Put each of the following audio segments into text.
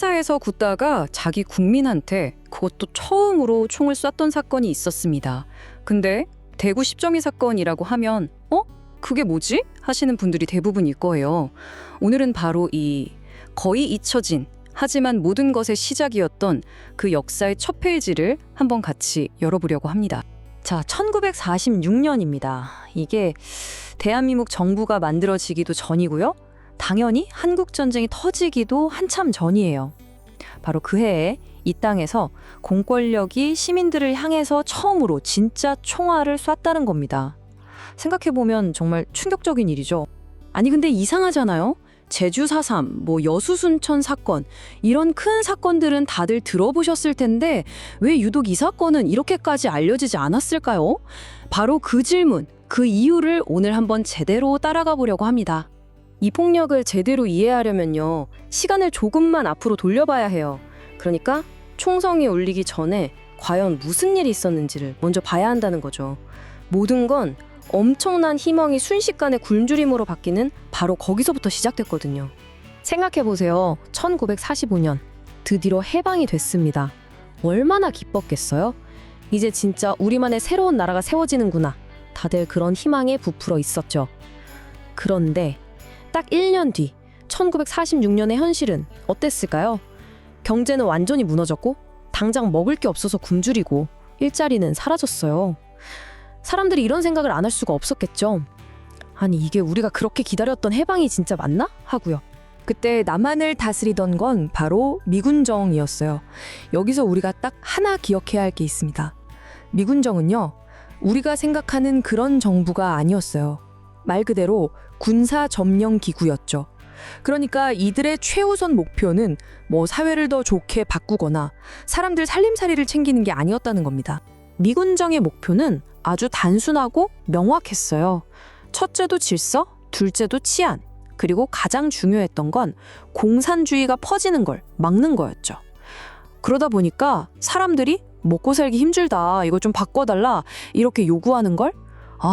차에서 굳다가 자기 국민한테 그것도 처음으로 총을 쐈던 사건이 있었습니다. 근데 대구 십정이 사건이라고 하면 그게 뭐지? 하시는 분들이 대부분일 거예요. 오늘은 바로 이 거의 잊혀진 하지만 모든 것의 시작이었던 그 역사의 첫 페이지를 한번 같이 열어보려고 합니다. 자, 1946년입니다. 이게 대한민국 정부가 만들어지기도 전이고요. 당연히 한국전쟁이 터지기도 한참 전이에요. 바로 그 해에 이 땅에서 공권력이 시민들을 향해서 처음으로 진짜 총알을 쐈다는 겁니다. 생각해보면 정말 충격적인 일이죠. 아니 근데 이상하잖아요? 제주 4.3, 여수순천 사건 이런 큰 사건들은 다들 들어보셨을 텐데 왜 유독 이 사건은 이렇게까지 알려지지 않았을까요? 바로 그 질문, 그 이유를 오늘 한번 제대로 따라가 보려고 합니다. 이 폭력을 제대로 이해하려면요, 시간을 조금만 앞으로 돌려봐야 해요. 그러니까 총성이 울리기 전에 과연 무슨 일이 있었는지를 먼저 봐야 한다는 거죠. 모든 건 엄청난 희망이 순식간에 굶주림으로 바뀌는 바로 거기서부터 시작됐거든요. 생각해보세요. 1945년 드디어 해방이 됐습니다. 얼마나 기뻤겠어요? 이제 진짜 우리만의 새로운 나라가 세워지는구나. 다들 그런 희망에 부풀어 있었죠. 그런데 딱 1년 뒤 1946년의 현실은 어땠을까요? 경제는 완전히 무너졌고 당장 먹을 게 없어서 굶주리고 일자리는 사라졌어요. 사람들이 이런 생각을 안 할 수가 없었겠죠. 아니 이게 우리가 그렇게 기다렸던 해방이 진짜 맞나? 하고요. 그때 남한을 다스리던 건 바로 미군정이었어요. 여기서 우리가 딱 하나 기억해야 할 게 있습니다. 미군정은요, 우리가 생각하는 그런 정부가 아니었어요. 말 그대로 군사 점령 기구였죠. 그러니까 이들의 최우선 목표는 사회를 더 좋게 바꾸거나 사람들 살림살이를 챙기는 게 아니었다는 겁니다. 미군정의 목표는 아주 단순하고 명확했어요. 첫째도 질서, 둘째도 치안, 그리고 가장 중요했던 건 공산주의가 퍼지는 걸 막는 거였죠. 그러다 보니까 사람들이 먹고 살기 힘들다, 이거 좀 바꿔달라 이렇게 요구하는 걸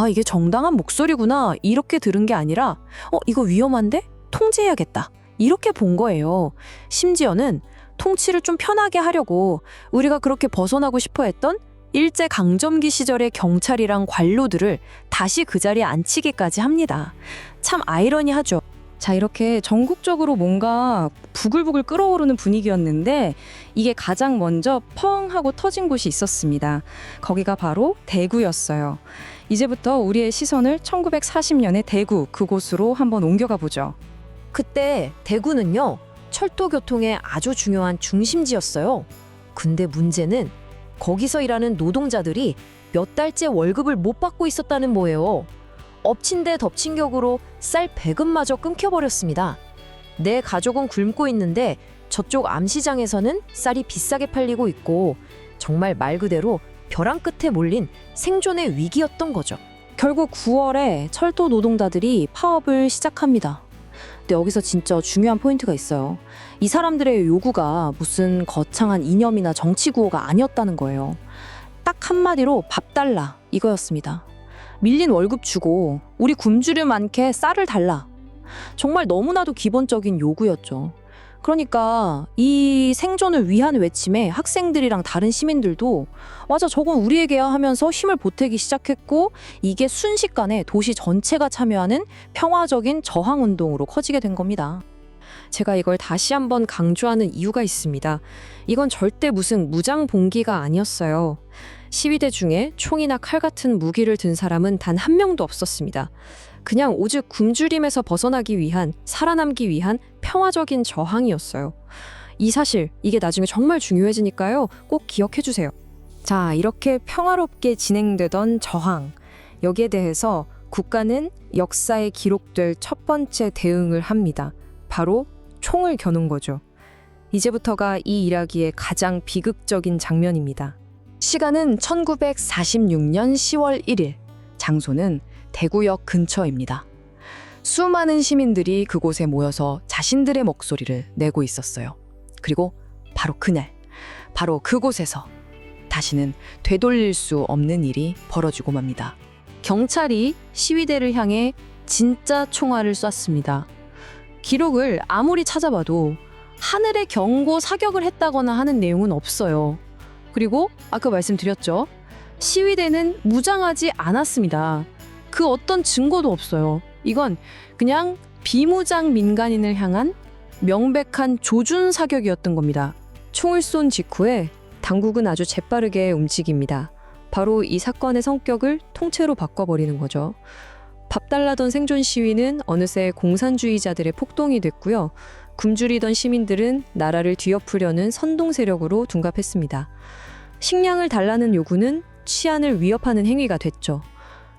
이게 정당한 목소리구나 이렇게 들은 게 아니라 이거 위험한데? 통제해야겠다 이렇게 본 거예요. 심지어는 통치를 좀 편하게 하려고 우리가 그렇게 벗어나고 싶어 했던 일제강점기 시절의 경찰이랑 관료들을 다시 그 자리에 앉히기까지 합니다. 참 아이러니하죠. 자, 이렇게 전국적으로 뭔가 부글부글 끓어오르는 분위기였는데 이게 가장 먼저 펑 하고 터진 곳이 있었습니다. 거기가 바로 대구였어요. 이제부터 우리의 시선을 1940년의 대구, 그곳으로 한번 옮겨가 보죠. 그때 대구는요, 철도 교통의 아주 중요한 중심지였어요. 근데 문제는 거기서 일하는 노동자들이 몇 달째 월급을 못 받고 있었다는 거예요. 엎친 데 덮친 격으로 쌀 배급마저 끊겨버렸습니다. 내 가족은 굶고 있는데 저쪽 암시장에서는 쌀이 비싸게 팔리고 있고 정말 말 그대로 벼랑 끝에 몰린 생존의 위기였던 거죠. 결국 9월에 철도 노동자들이 파업을 시작합니다. 근데 여기서 진짜 중요한 포인트가 있어요. 이 사람들의 요구가 무슨 거창한 이념이나 정치 구호가 아니었다는 거예요. 딱 한마디로 밥 달라 이거였습니다. 밀린 월급 주고 우리 굶주림 않게 쌀을 달라. 정말 너무나도 기본적인 요구였죠. 그러니까 이 생존을 위한 외침에 학생들이랑 다른 시민들도 맞아 저건 우리에게야 하면서 힘을 보태기 시작했고 이게 순식간에 도시 전체가 참여하는 평화적인 저항운동으로 커지게 된 겁니다. 제가 이걸 다시 한번 강조하는 이유가 있습니다. 이건 절대 무슨 무장봉기가 아니었어요. 시위대 중에 총이나 칼 같은 무기를 든 사람은 단 한 명도 없었습니다. 그냥 오직 굶주림에서 벗어나기 위한, 살아남기 위한 평화적인 저항이었어요. 이 사실, 이게 나중에 정말 중요해지니까요. 꼭 기억해 주세요. 자, 이렇게 평화롭게 진행되던 저항. 여기에 대해서 국가는 역사에 기록될 첫 번째 대응을 합니다. 바로 총을 겨눈 거죠. 이제부터가 이 이야기의 가장 비극적인 장면입니다. 시간은 1946년 10월 1일, 장소는 대구역 근처입니다. 수많은 시민들이 그곳에 모여서 자신들의 목소리를 내고 있었어요. 그리고 바로 그날, 바로 그곳에서 다시는 되돌릴 수 없는 일이 벌어지고 맙니다. 경찰이 시위대를 향해 진짜 총알을 쐈습니다. 기록을 아무리 찾아봐도 하늘에 경고 사격을 했다거나 하는 내용은 없어요. 그리고 아까 말씀드렸죠. 시위대는 무장하지 않았습니다. 그 어떤 증거도 없어요. 이건 그냥 비무장 민간인을 향한 명백한 조준 사격이었던 겁니다. 총을 쏜 직후에 당국은 아주 재빠르게 움직입니다. 바로 이 사건의 성격을 통째로 바꿔버리는 거죠. 밥 달라던 생존 시위는 어느새 공산주의자들의 폭동이 됐고요. 굶주리던 시민들은 나라를 뒤엎으려는 선동 세력으로 둔갑했습니다. 식량을 달라는 요구는 치안을 위협하는 행위가 됐죠.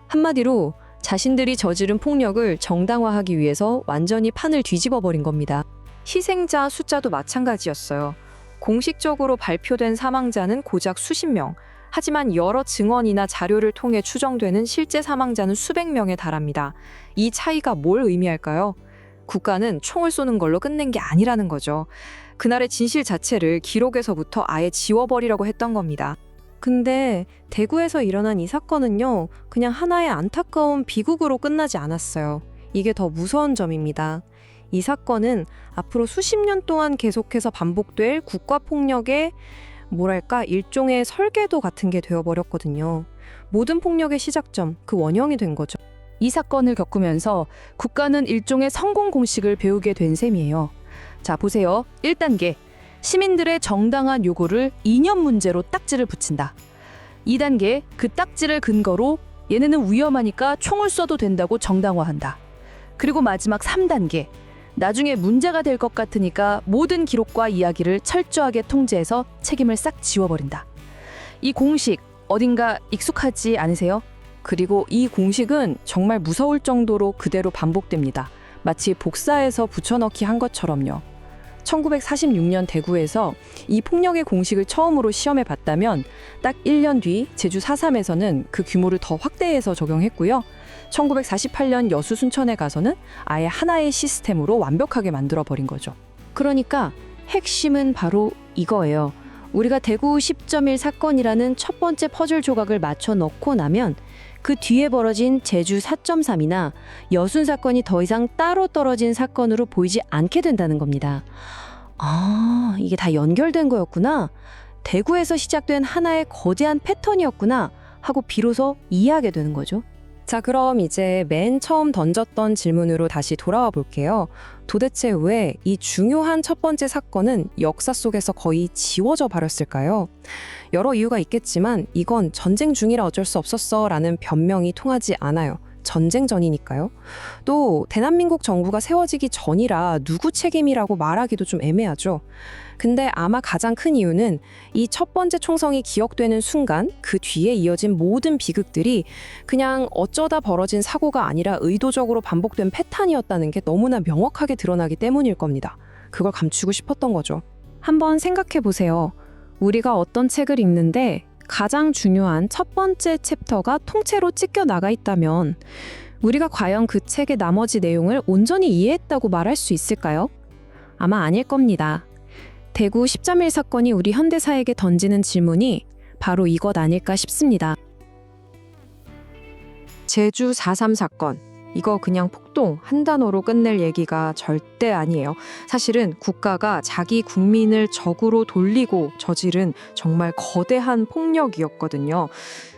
한마디로 자신들이 저지른 폭력을 정당화하기 위해서 완전히 판을 뒤집어 버린 겁니다. 희생자 숫자도 마찬가지였어요. 공식적으로 발표된 사망자는 고작 수십 명. 하지만 여러 증언이나 자료를 통해 추정되는 실제 사망자는 수백 명에 달합니다. 이 차이가 뭘 의미할까요? 국가는 총을 쏘는 걸로 끝낸 게 아니라는 거죠. 그날의 진실 자체를 기록에서부터 아예 지워버리려고 했던 겁니다. 근데 대구에서 일어난 이 사건은요, 그냥 하나의 안타까운 비극으로 끝나지 않았어요. 이게 더 무서운 점입니다. 이 사건은 앞으로 수십 년 동안 계속해서 반복될 국가폭력의 일종의 설계도 같은 게 되어버렸거든요. 모든 폭력의 시작점, 그 원형이 된 거죠. 이 사건을 겪으면서 국가는 일종의 성공 공식을 배우게 된 셈이에요. 자, 보세요. 1단계. 시민들의 정당한 요구를 이념 문제로 딱지를 붙인다. 2단계. 그 딱지를 근거로 얘네는 위험하니까 총을 쏴도 된다고 정당화한다. 그리고 마지막 3단계. 나중에 문제가 될 것 같으니까 모든 기록과 이야기를 철저하게 통제해서 책임을 싹 지워버린다. 이 공식 어딘가 익숙하지 않으세요? 그리고 이 공식은 정말 무서울 정도로 그대로 반복됩니다. 마치 복사해서 붙여넣기 한 것처럼요. 1946년 대구에서 이 폭력의 공식을 처음으로 시험해 봤다면 딱 1년 뒤 제주 4.3에서는 그 규모를 더 확대해서 적용했고요. 1948년 여수 순천에 가서는 아예 하나의 시스템으로 완벽하게 만들어버린 거죠. 그러니까 핵심은 바로 이거예요. 우리가 대구 10.1 사건이라는 첫 번째 퍼즐 조각을 맞춰 넣고 나면 그 뒤에 벌어진 제주 4.3이나 여순 사건이 더 이상 따로 떨어진 사건으로 보이지 않게 된다는 겁니다. 아, 이게 다 연결된 거였구나. 대구에서 시작된 하나의 거대한 패턴이었구나 하고 비로소 이해하게 되는 거죠. 자, 그럼 이제 맨 처음 던졌던 질문으로 다시 돌아와 볼게요. 도대체 왜 이 중요한 첫 번째 사건은 역사 속에서 거의 지워져 버렸을까요? 여러 이유가 있겠지만 이건 전쟁 중이라 어쩔 수 없었어 라는 변명이 통하지 않아요. 전쟁 전이니까요. 또 대한민국 정부가 세워지기 전이라 누구 책임이라고 말하기도 좀 애매하죠. 근데 아마 가장 큰 이유는 이 첫 번째 총성이 기억되는 순간 그 뒤에 이어진 모든 비극들이 그냥 어쩌다 벌어진 사고가 아니라 의도적으로 반복된 패턴이었다는 게 너무나 명확하게 드러나기 때문일 겁니다. 그걸 감추고 싶었던 거죠. 한번 생각해 보세요. 우리가 어떤 책을 읽는데 가장 중요한 첫 번째 챕터가 통째로 찢겨 나가 있다면 우리가 과연 그 책의 나머지 내용을 온전히 이해했다고 말할 수 있을까요? 아마 아닐 겁니다. 대구 10.1 사건이 우리 현대사에게 던지는 질문이 바로 이것 아닐까 싶습니다. 제주 4.3 사건. 이거 그냥 폭동 한 단어로 끝낼 얘기가 절대 아니에요. 사실은 국가가 자기 국민을 적으로 돌리고 저지른 정말 거대한 폭력이었거든요.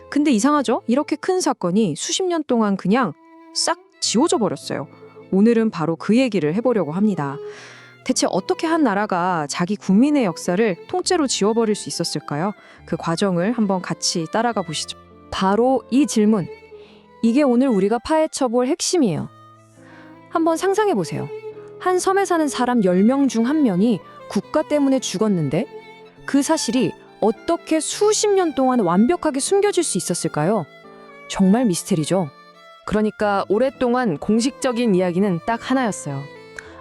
근데 이상하죠? 이렇게 큰 사건이 수십 년 동안 그냥 싹 지워져 버렸어요. 오늘은 바로 그 얘기를 해보려고 합니다. 대체 어떻게 한 나라가 자기 국민의 역사를 통째로 지워버릴 수 있었을까요? 그 과정을 한번 같이 따라가 보시죠. 바로 이 질문. 이게 오늘 우리가 파헤쳐볼 핵심이에요. 한번 상상해 보세요. 한 섬에 사는 사람 10명 중 1명이 국가 때문에 죽었는데 그 사실이 어떻게 수십 년 동안 완벽하게 숨겨질 수 있었을까요? 정말 미스테리죠. 그러니까 오랫동안 공식적인 이야기는 딱 하나였어요.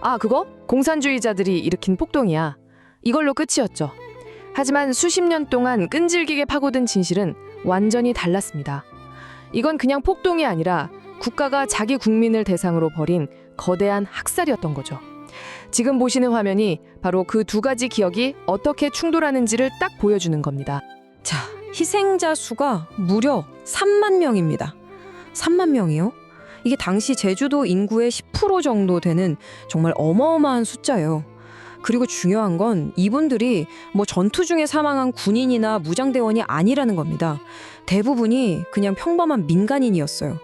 아, 그거? 공산주의자들이 일으킨 폭동이야. 이걸로 끝이었죠. 하지만 수십 년 동안 끈질기게 파고든 진실은 완전히 달랐습니다. 이건 그냥 폭동이 아니라 국가가 자기 국민을 대상으로 벌인 거대한 학살이었던 거죠. 지금 보시는 화면이 바로 그 두 가지 기억이 어떻게 충돌하는지를 딱 보여주는 겁니다. 자, 희생자 수가 무려 3만 명입니다. 3만 명이요? 이게 당시 제주도 인구의 10% 정도 되는 정말 어마어마한 숫자예요. 그리고 중요한 건 이분들이 뭐 전투 중에 사망한 군인이나 무장대원이 아니라는 겁니다. 대부분이 그냥 평범한 민간인이었어요.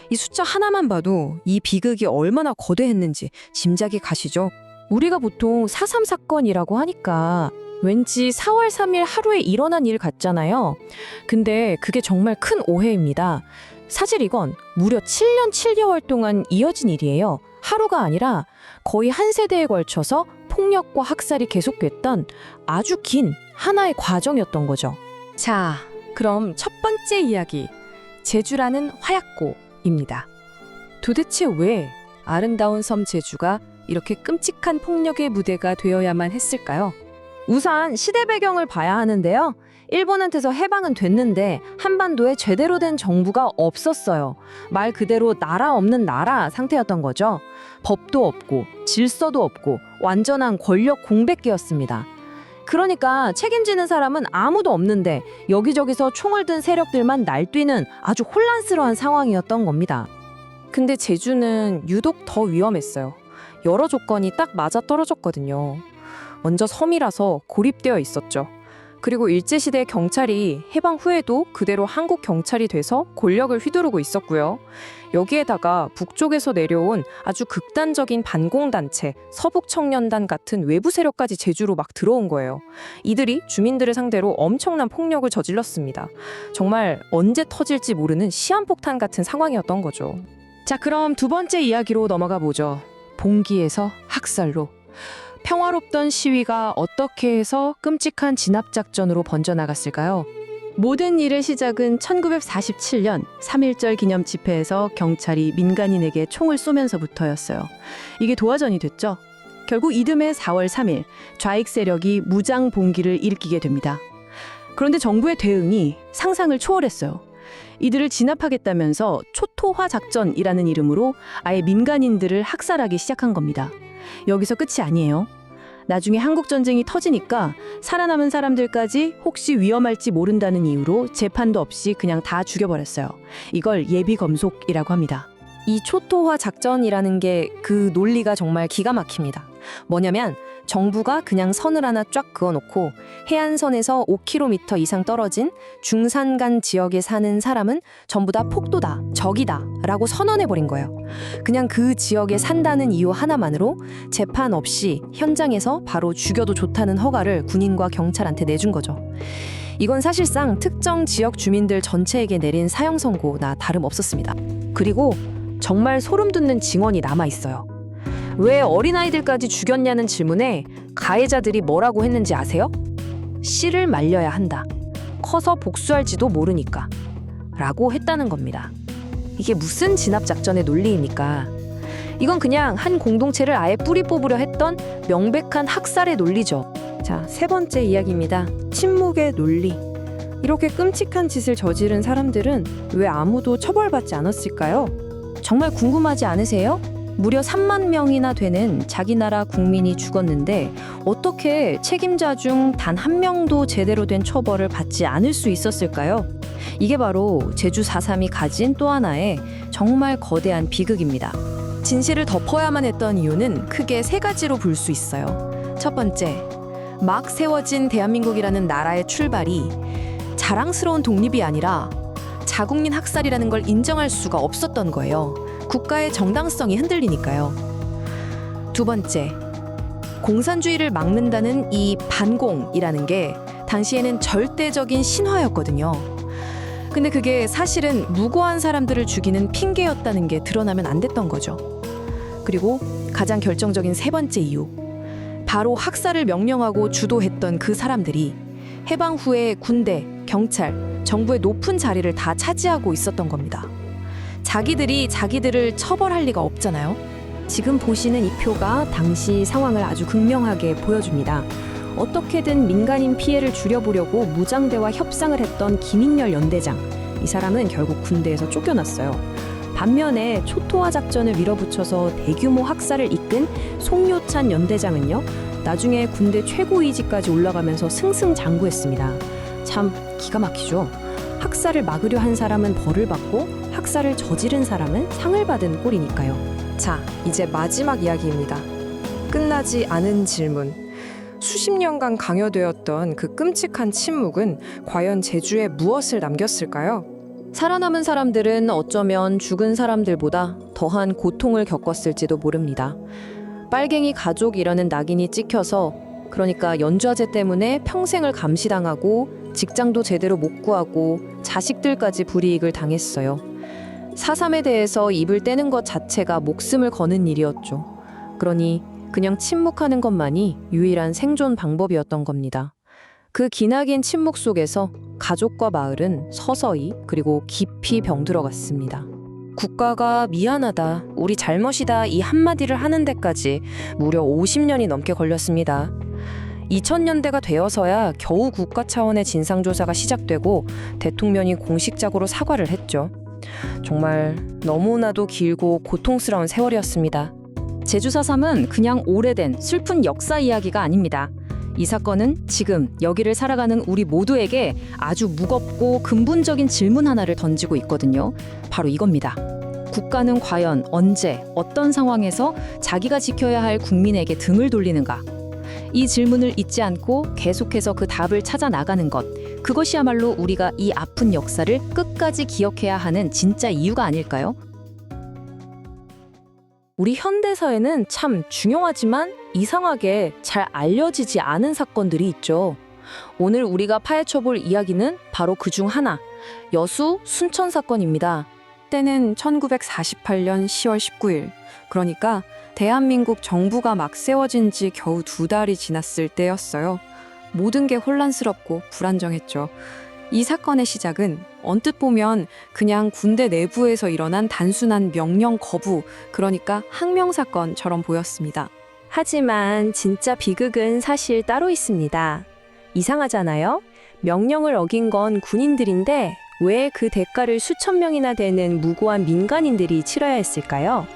이 숫자 하나만 봐도 이 비극이 얼마나 거대했는지 짐작이 가시죠? 우리가 보통 4.3 사건이라고 하니까 왠지 4월 3일 하루에 일어난 일 같잖아요. 근데 그게 정말 큰 오해입니다. 사실 이건 무려 7년 7개월 동안 이어진 일이에요. 하루가 아니라 거의 한 세대에 걸쳐서 폭력과 학살이 계속됐던 아주 긴 하나의 과정이었던 거죠. 자, 그럼 첫 번째 이야기, 제주라는 화약고입니다. 도대체 왜 아름다운 섬 제주가 이렇게 끔찍한 폭력의 무대가 되어야만 했을까요? 우선 시대 배경을 봐야 하는데요. 일본한테서 해방은 됐는데 한반도에 제대로 된 정부가 없었어요. 말 그대로 나라 없는 나라 상태였던 거죠. 법도 없고 질서도 없고 완전한 권력 공백기였습니다. 그러니까 책임지는 사람은 아무도 없는데 여기저기서 총을 든 세력들만 날뛰는 아주 혼란스러운 상황이었던 겁니다. 근데 제주는 유독 더 위험했어요. 여러 조건이 딱 맞아떨어졌거든요. 먼저 섬이라서 고립되어 있었죠. 그리고 일제시대 경찰이 해방 후에도 그대로 한국 경찰이 돼서 권력을 휘두르고 있었고요. 여기에다가 북쪽에서 내려온 아주 극단적인 반공단체, 서북청년단 같은 외부 세력까지 제주로 막 들어온 거예요. 이들이 주민들을 상대로 엄청난 폭력을 저질렀습니다. 정말 언제 터질지 모르는 시한폭탄 같은 상황이었던 거죠. 자, 그럼 두 번째 이야기로 넘어가 보죠. 봉기에서 학살로. 평화롭던 시위가 어떻게 해서 끔찍한 진압작전으로 번져나갔을까요? 모든 일의 시작은 1947년 3.1절 기념 집회에서 경찰이 민간인에게 총을 쏘면서부터였어요. 이게 도화전이 됐죠. 결국 이듬해 4월 3일 좌익 세력이 무장 봉기를 일으키게 됩니다. 그런데 정부의 대응이 상상을 초월했어요. 이들을 진압하겠다면서 초토화 작전이라는 이름으로 아예 민간인들을 학살하기 시작한 겁니다. 여기서 끝이 아니에요. 나중에 한국전쟁이 터지니까 살아남은 사람들까지 혹시 위험할지 모른다는 이유로 재판도 없이 그냥 다 죽여버렸어요. 이걸 예비검속이라고 합니다. 이 초토화 작전이라는 게 그 논리가 정말 기가 막힙니다. 뭐냐면 정부가 그냥 선을 하나 쫙 그어놓고 해안선에서 5km 이상 떨어진 중산간 지역에 사는 사람은 전부 다 폭도다, 적이다 라고 선언해버린 거예요. 그냥 그 지역에 산다는 이유 하나만으로 재판 없이 현장에서 바로 죽여도 좋다는 허가를 군인과 경찰한테 내준 거죠. 이건 사실상 특정 지역 주민들 전체에게 내린 사형 선고나 다름없었습니다. 그리고 정말 소름 돋는 증언이 남아있어요. 왜 어린아이들까지 죽였냐는 질문에 가해자들이 뭐라고 했는지 아세요? 씨를 말려야 한다. 커서 복수할지도 모르니까. 라고 했다는 겁니다. 이게 무슨 진압작전의 논리입니까? 이건 그냥 한 공동체를 아예 뿌리 뽑으려 했던 명백한 학살의 논리죠. 자, 세 번째 이야기입니다. 침묵의 논리. 이렇게 끔찍한 짓을 저지른 사람들은 왜 아무도 처벌받지 않았을까요? 정말 궁금하지 않으세요? 무려 3만 명이나 되는 자기 나라 국민이 죽었는데 어떻게 책임자 중 단 한 명도 제대로 된 처벌을 받지 않을 수 있었을까요? 이게 바로 제주 4.3이 가진 또 하나의 정말 거대한 비극입니다. 진실을 덮어야만 했던 이유는 크게 세 가지로 볼 수 있어요. 첫 번째, 막 세워진 대한민국이라는 나라의 출발이 자랑스러운 독립이 아니라 자국민 학살이라는 걸 인정할 수가 없었던 거예요. 국가의 정당성이 흔들리니까요. 두 번째, 공산주의를 막는다는 이 반공이라는 게 당시에는 절대적인 신화였거든요. 근데 그게 사실은 무고한 사람들을 죽이는 핑계였다는 게 드러나면 안 됐던 거죠. 그리고 가장 결정적인 세 번째 이유, 바로 학살을 명령하고 주도했던 그 사람들이 해방 후에 군대, 경찰, 정부의 높은 자리를 다 차지하고 있었던 겁니다. 자기들이 자기들을 처벌할 리가 없잖아요. 지금 보시는 이 표가 당시 상황을 아주 극명하게 보여줍니다. 어떻게든 민간인 피해를 줄여보려고 무장대와 협상을 했던 김익렬 연대장. 이 사람은 결국 군대에서 쫓겨났어요. 반면에 초토화 작전을 밀어붙여서 대규모 학살을 이끈 송요찬 연대장은요, 나중에 군대 최고위직까지 올라가면서 승승장구했습니다. 참 기가 막히죠. 학살을 막으려 한 사람은 벌을 받고 학살을 저지른 사람은 상을 받은 꼴이니까요. 자, 이제 마지막 이야기입니다. 끝나지 않은 질문. 수십 년간 강요되었던 그 끔찍한 침묵은 과연 제주에 무엇을 남겼을까요? 살아남은 사람들은 어쩌면 죽은 사람들보다 더한 고통을 겪었을지도 모릅니다. 빨갱이 가족이라는 낙인이 찍혀서, 그러니까 연좌제 때문에 평생을 감시당하고 직장도 제대로 못 구하고 자식들까지 불이익을 당했어요. 4.3에 대해서 입을 떼는 것 자체가 목숨을 거는 일이었죠. 그러니 그냥 침묵하는 것만이 유일한 생존 방법이었던 겁니다. 그 기나긴 침묵 속에서 가족과 마을은 서서히 그리고 깊이 병들어갔습니다. 국가가 미안하다, 우리 잘못이다 이 한마디를 하는 데까지 무려 50년이 넘게 걸렸습니다. 2000년대가 되어서야 겨우 국가 차원의 진상조사가 시작되고 대통령이 공식적으로 사과를 했죠. 정말 너무나도 길고 고통스러운 세월이었습니다. 제주 4.3은 그냥 오래된 슬픈 역사 이야기가 아닙니다. 이 사건은 지금 여기를 살아가는 우리 모두에게 아주 무겁고 근본적인 질문 하나를 던지고 있거든요. 바로 이겁니다. 국가는 과연 언제, 어떤 상황에서 자기가 지켜야 할 국민에게 등을 돌리는가? 이 질문을 잊지 않고 계속해서 그 답을 찾아 나가는 것, 그것이야말로 우리가 이 아픈 역사를 끝까지 기억해야 하는 진짜 이유가 아닐까요? 우리 현대사에는 참 중요하지만 이상하게 잘 알려지지 않은 사건들이 있죠. 오늘 우리가 파헤쳐볼 이야기는 바로 그중 하나, 여수 순천 사건입니다. 때는 1948년 10월 19일, 그러니까 대한민국 정부가 막 세워진 지 겨우 2달이 지났을 때였어요. 모든 게 혼란스럽고 불안정했죠. 이 사건의 시작은 언뜻 보면 그냥 군대 내부에서 일어난 단순한 명령 거부, 그러니까 항명 사건처럼 보였습니다. 하지만 진짜 비극은 사실 따로 있습니다. 이상하잖아요? 명령을 어긴 건 군인들인데 왜 그 대가를 수천 명이나 되는 무고한 민간인들이 치러야 했을까요?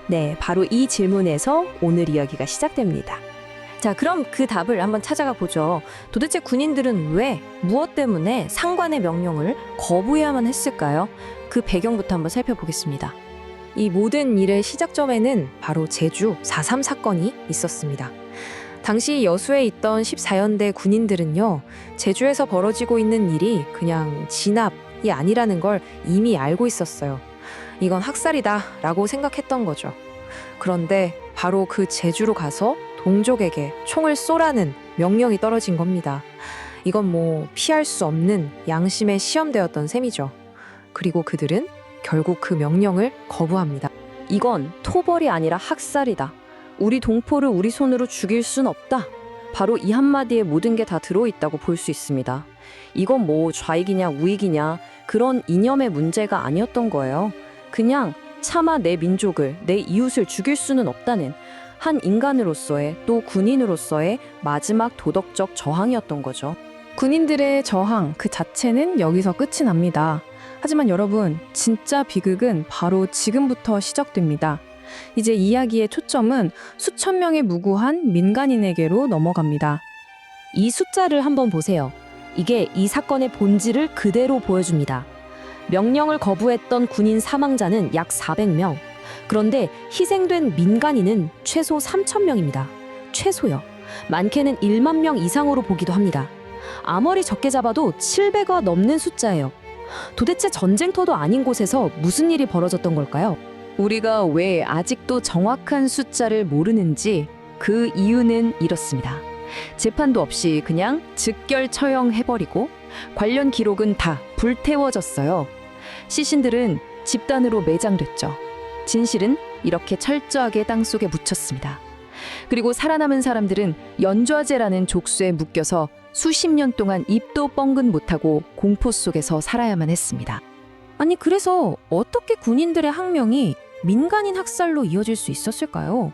네, 바로 이 질문에서 오늘 이야기가 시작됩니다. 자, 그럼 그 답을 한번 찾아가 보죠. 도대체 군인들은 왜, 무엇 때문에 상관의 명령을 거부해야만 했을까요? 그 배경부터 한번 살펴보겠습니다. 이 모든 일의 시작점에는 바로 제주 4.3 사건이 있었습니다. 당시 여수에 있던 14연대 군인들은요, 제주에서 벌어지고 있는 일이 그냥 진압이 아니라는 걸 이미 알고 있었어요. 이건 학살이다라고 생각했던 거죠. 그런데 바로 그 제주로 가서 동족에게 총을 쏘라는 명령이 떨어진 겁니다. 이건 뭐 피할 수 없는 양심의 시험되었던 셈이죠. 그리고 그들은 결국 그 명령을 거부합니다. 이건 토벌이 아니라 학살이다. 우리 동포를 우리 손으로 죽일 순 없다. 바로 이 한마디에 모든 게 다 들어있다고 볼 수 있습니다. 이건 뭐 좌익이냐 우익이냐 그런 이념의 문제가 아니었던 거예요. 그냥 차마 내 민족을, 내 이웃을 죽일 수는 없다는 한 인간으로서의, 또 군인으로서의 마지막 도덕적 저항이었던 거죠. 군인들의 저항 그 자체는 여기서 끝이 납니다. 하지만 여러분, 진짜 비극은 바로 지금부터 시작됩니다. 이제 이야기의 초점은 수천 명의 무고한 민간인에게로 넘어갑니다. 이 숫자를 한번 보세요. 이게 이 사건의 본질을 그대로 보여줍니다. 명령을 거부했던 군인 사망자는 약 400명. 그런데 희생된 민간인은 최소 3,000명입니다. 최소요. 많게는 1만 명 이상으로 보기도 합니다. 아무리 적게 잡아도 700가 넘는 숫자예요. 도대체 전쟁터도 아닌 곳에서 무슨 일이 벌어졌던 걸까요? 우리가 왜 아직도 정확한 숫자를 모르는지 그 이유는 이렇습니다. 재판도 없이 그냥 즉결 처형해버리고 관련 기록은 다 불태워졌어요. 시신들은 집단으로 매장됐죠. 진실은 이렇게 철저하게 땅속에 묻혔습니다. 그리고 살아남은 사람들은 연좌제라는 족쇄에 묶여서 수십 년 동안 입도 뻥긋 못하고 공포 속에서 살아야만 했습니다. 아니, 그래서 어떻게 군인들의 항명이 민간인 학살로 이어질 수 있었을까요?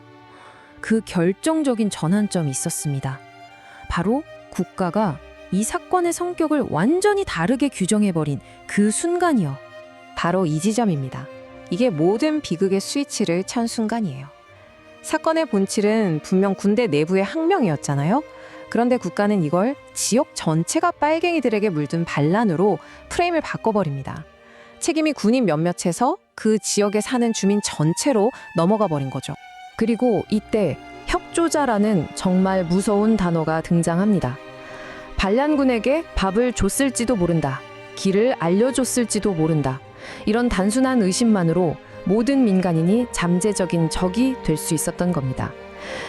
그 결정적인 전환점이 있었습니다. 바로 국가가 이 사건의 성격을 완전히 다르게 규정해버린 그 순간이요. 바로 이 지점입니다. 이게 모든 비극의 스위치를 찬 순간이에요. 사건의 본질은 분명 군대 내부의 항명이었잖아요. 그런데 국가는 이걸 지역 전체가 빨갱이들에게 물든 반란으로 프레임을 바꿔버립니다. 책임이 군인 몇몇에서 그 지역에 사는 주민 전체로 넘어가 버린 거죠. 그리고 이때 협조자라는 정말 무서운 단어가 등장합니다. 반란군에게 밥을 줬을지도 모른다. 길을 알려줬을지도 모른다. 이런 단순한 의심만으로 모든 민간인이 잠재적인 적이 될 수 있었던 겁니다.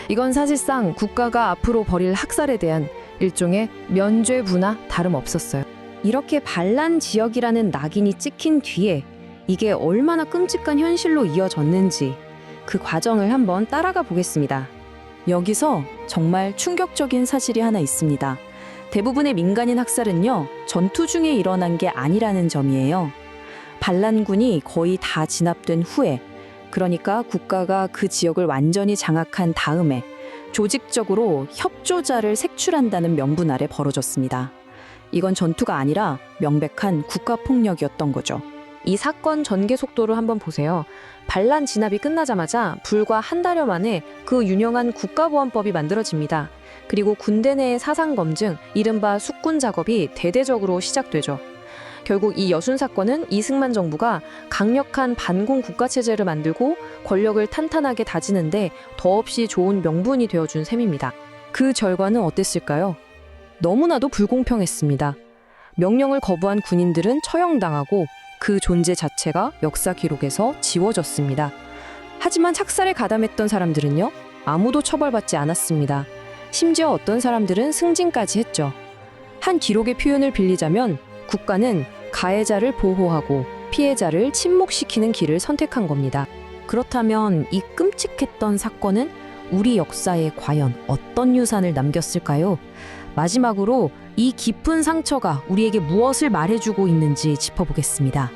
이건 사실상 국가가 앞으로 벌일 학살에 대한 일종의 면죄부나 다름없었어요. 이렇게 반란 지역이라는 낙인이 찍힌 뒤에 이게 얼마나 끔찍한 현실로 이어졌는지 그 과정을 한번 따라가 보겠습니다. 여기서 정말 충격적인 사실이 하나 있습니다. 대부분의 민간인 학살은요, 전투 중에 일어난 게 아니라는 점이에요. 반란군이 거의 다 진압된 후에, 그러니까 국가가 그 지역을 완전히 장악한 다음에 조직적으로 협조자를 색출한다는 명분 아래 벌어졌습니다. 이건 전투가 아니라 명백한 국가폭력이었던 거죠. 이 사건 전개 속도를 한번 보세요. 반란 진압이 끝나자마자 불과 한 달여 만에 그 유명한 국가보안법이 만들어집니다. 그리고 군대 내의 사상 검증, 이른바 숙군 작업이 대대적으로 시작되죠. 결국 이 여순 사건은 이승만 정부가 강력한 반공 국가체제를 만들고 권력을 탄탄하게 다지는데 더없이 좋은 명분이 되어준 셈입니다. 그 결과는 어땠을까요? 너무나도 불공평했습니다. 명령을 거부한 군인들은 처형당하고 그 존재 자체가 역사 기록에서 지워졌습니다. 하지만 착살에 가담했던 사람들은요, 아무도 처벌받지 않았습니다. 심지어 어떤 사람들은 승진까지 했죠. 한 기록의 표현을 빌리자면 국가는 가해자를 보호하고 피해자를 침묵시키는 길을 선택한 겁니다. 그렇다면 이 끔찍했던 사건은 우리 역사에 과연 어떤 유산을 남겼을까요? 마지막으로 이 깊은 상처가 우리에게 무엇을 말해주고 있는지 짚어보겠습니다.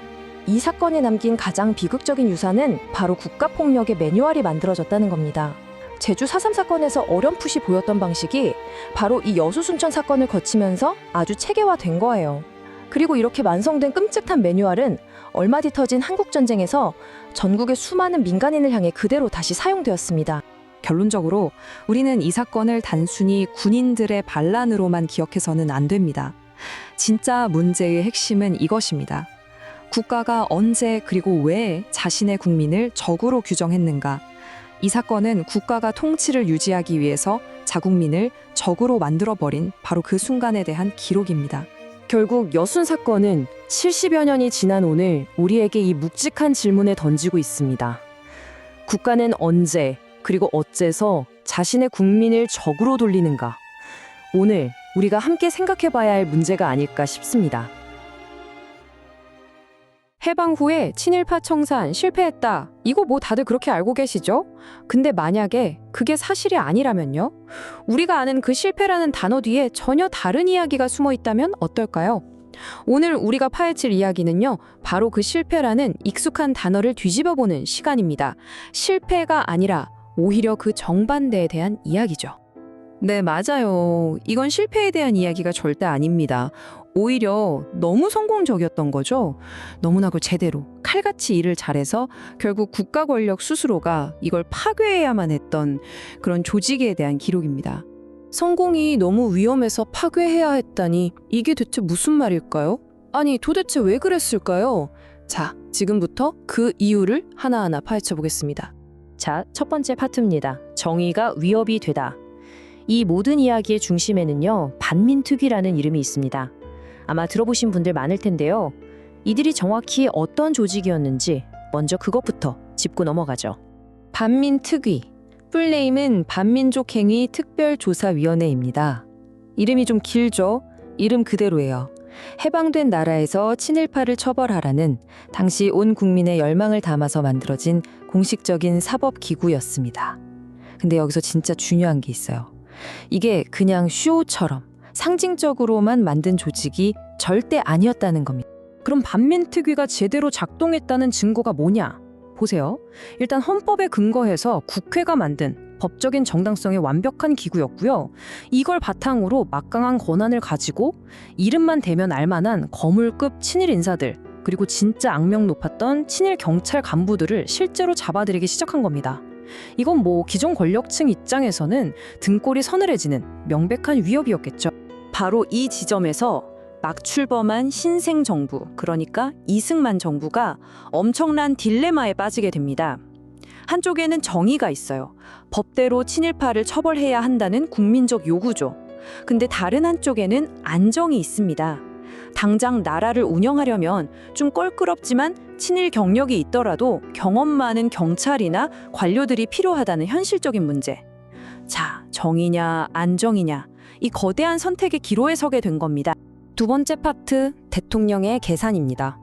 이 사건에 남긴 가장 비극적인 유산은 바로 국가폭력의 매뉴얼이 만들어졌다는 겁니다. 제주 4.3 사건에서 어렴풋이 보였던 방식이 바로 이 여수순천 사건을 거치면서 아주 체계화된 거예요. 그리고 이렇게 완성된 끔찍한 매뉴얼은 얼마 뒤 터진 한국전쟁에서 전국의 수많은 민간인을 향해 그대로 다시 사용되었습니다. 결론적으로 우리는 이 사건을 단순히 군인들의 반란으로만 기억해서는 안 됩니다. 진짜 문제의 핵심은 이것입니다. 국가가 언제 그리고 왜 자신의 국민을 적으로 규정했는가? 이 사건은 국가가 통치를 유지하기 위해서 자국민을 적으로 만들어버린 바로 그 순간에 대한 기록입니다. 결국 여순 사건은 70여 년이 지난 오늘 우리에게 이 묵직한 질문을 던지고 있습니다. 국가는 언제 그리고 어째서 자신의 국민을 적으로 돌리는가? 오늘 우리가 함께 생각해봐야 할 문제가 아닐까 싶습니다. 해방 후에 친일파 청산 실패했다. 이거 뭐 다들 그렇게 알고 계시죠? 근데 만약에 그게 사실이 아니라면요? 우리가 아는 그 실패라는 단어 뒤에 전혀 다른 이야기가 숨어 있다면 어떨까요? 오늘 우리가 파헤칠 이야기는요, 바로 그 실패라는 익숙한 단어를 뒤집어보는 시간입니다. 실패가 아니라 오히려 그 정반대에 대한 이야기죠. 네, 맞아요. 이건 실패에 대한 이야기가 절대 아닙니다. 오히려 너무 성공적이었던 거죠. 너무나도 제대로 칼같이 일을 잘해서 결국 국가 권력 스스로가 이걸 파괴해야만 했던 그런 조직에 대한 기록입니다. 성공이 너무 위험해서 파괴해야 했다니 이게 대체 무슨 말일까요? 아니 도대체 왜 그랬을까요? 자, 지금부터 그 이유를 하나하나 파헤쳐 보겠습니다. 자, 첫 번째 파트입니다. 정의가 위협이 되다. 이 모든 이야기의 중심에는요, 반민특위라는 이름이 있습니다. 아마 들어보신 분들 많을 텐데요. 이들이 정확히 어떤 조직이었는지 먼저 그것부터 짚고 넘어가죠. 반민특위, 풀네임은 반민족행위 특별조사위원회입니다. 이름이 좀 길죠? 이름 그대로예요. 해방된 나라에서 친일파를 처벌하라는 당시 온 국민의 열망을 담아서 만들어진 공식적인 사법기구였습니다. 근데 여기서 진짜 중요한 게 있어요. 이게 그냥 쇼처럼 상징적으로만 만든 조직이 절대 아니었다는 겁니다. 그럼 반민특위가 제대로 작동했다는 증거가 뭐냐? 보세요. 일단 헌법에 근거해서 국회가 만든 법적인 정당성의 완벽한 기구였고요. 이걸 바탕으로 막강한 권한을 가지고 이름만 대면 알만한 거물급 친일 인사들, 그리고 진짜 악명 높았던 친일 경찰 간부들을 실제로 잡아들이기 시작한 겁니다. 이건 뭐 기존 권력층 입장에서는 등골이 서늘해지는 명백한 위협이었겠죠. 바로 이 지점에서 막 출범한 신생 정부, 그러니까 이승만 정부가 엄청난 딜레마에 빠지게 됩니다. 한쪽에는 정의가 있어요. 법대로 친일파를 처벌해야 한다는 국민적 요구죠. 근데 다른 한쪽에는 안정이 있습니다. 당장 나라를 운영하려면 좀 껄끄럽지만 친일 경력이 있더라도 경험 많은 경찰이나 관료들이 필요하다는 현실적인 문제. 자, 정의냐 안정이냐, 이 거대한 선택의 기로에 서게 된 겁니다. 두 번째 파트, 대통령의 계산입니다.